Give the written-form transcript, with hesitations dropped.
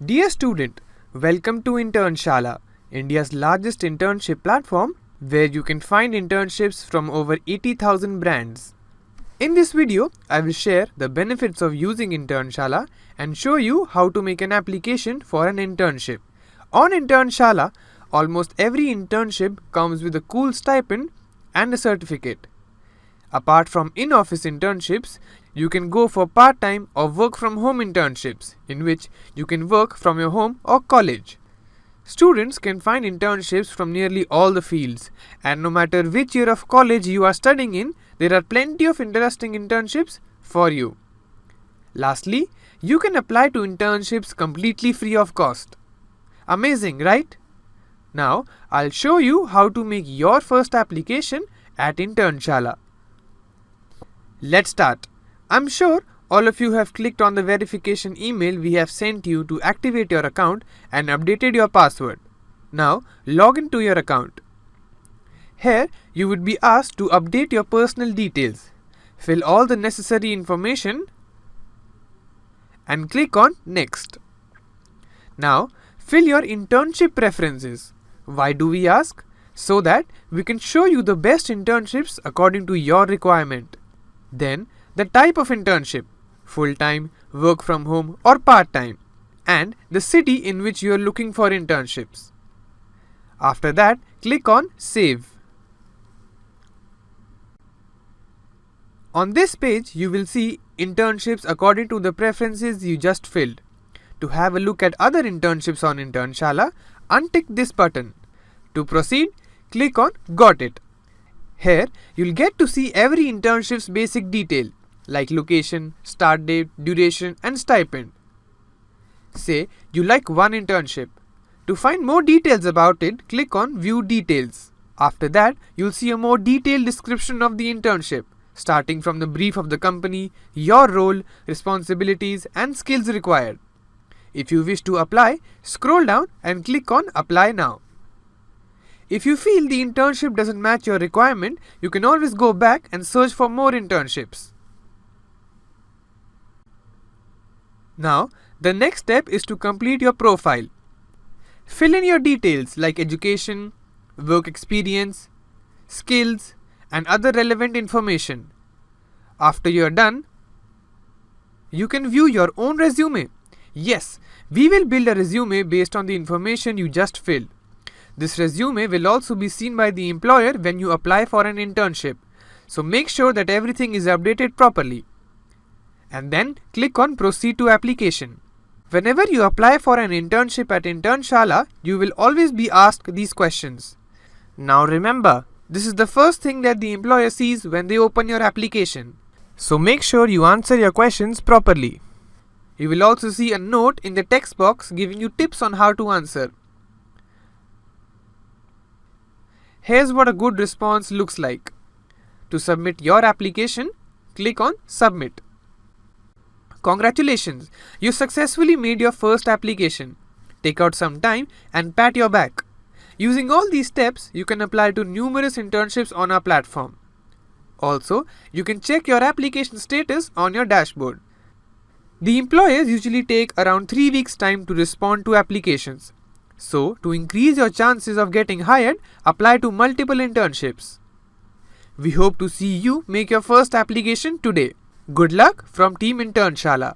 Dear student, welcome to Internshala, India's largest internship platform where you can find internships from over 80,000 brands. In this video, I will share the benefits of using Internshala and show you how to make an application for an internship. On Internshala, almost every internship comes with a cool stipend and a certificate. Apart from in-office internships, you can go for part-time or work-from-home internships, in which you can work from your home or college. Students can find internships from nearly all the fields, and no matter which year of college you are studying in, there are plenty of interesting internships for you. Lastly, you can apply to internships completely free of cost. Amazing, right? Now, I'll show you how to make your first application at Internshala. Let's start. I'm sure all of you have clicked on the verification email we have sent you to activate your account and updated your password. Now, log into your account. Here, you would be asked to update your personal details. Fill all the necessary information and click on Next. Now, fill your internship preferences. Why do we ask? So that we can show you the best internships according to your requirement. Then, the type of internship, full-time, work from home or part-time, and the city in which you are looking for internships. After that, click on Save. On this page, you will see internships according to the preferences you just filled. To have a look at other internships on Internshala, untick this button. To proceed, click on Got It. Here, you'll get to see every internship's basic detail, like location, start date, duration, and stipend. Say you like one internship. To find more details about it, click on View Details. After that, you'll see a more detailed description of the internship, starting from the brief of the company, your role, responsibilities, and skills required. If you wish to apply, scroll down and click on Apply Now. If you feel the internship doesn't match your requirement, you can always go back and search for more internships. Now, the next step is to complete your profile. Fill in your details like education, work experience, skills, and other relevant information. After you are done, you can view your own resume. Yes, we will build a resume based on the information you just filled. This resume will also be seen by the employer when you apply for an internship, so make sure that everything is updated properly. And then click on Proceed to Application. Whenever you apply for an internship at Internshala, you will always be asked these questions. Now remember, this is the first thing that the employer sees when they open your application. So make sure you answer your questions properly. You will also see a note in the text box giving you tips on how to answer. Here's what a good response looks like. To submit your application, click on Submit. Congratulations, you successfully made your first application. Take out some time and pat your back. Using all these steps, you can apply to numerous internships on our platform. Also, you can check your application status on your dashboard. The employers usually take around 3 weeks' time to respond to applications. So, to increase your chances of getting hired, apply to multiple internships. We hope to see you make your first application today. Good luck from Team Internshala.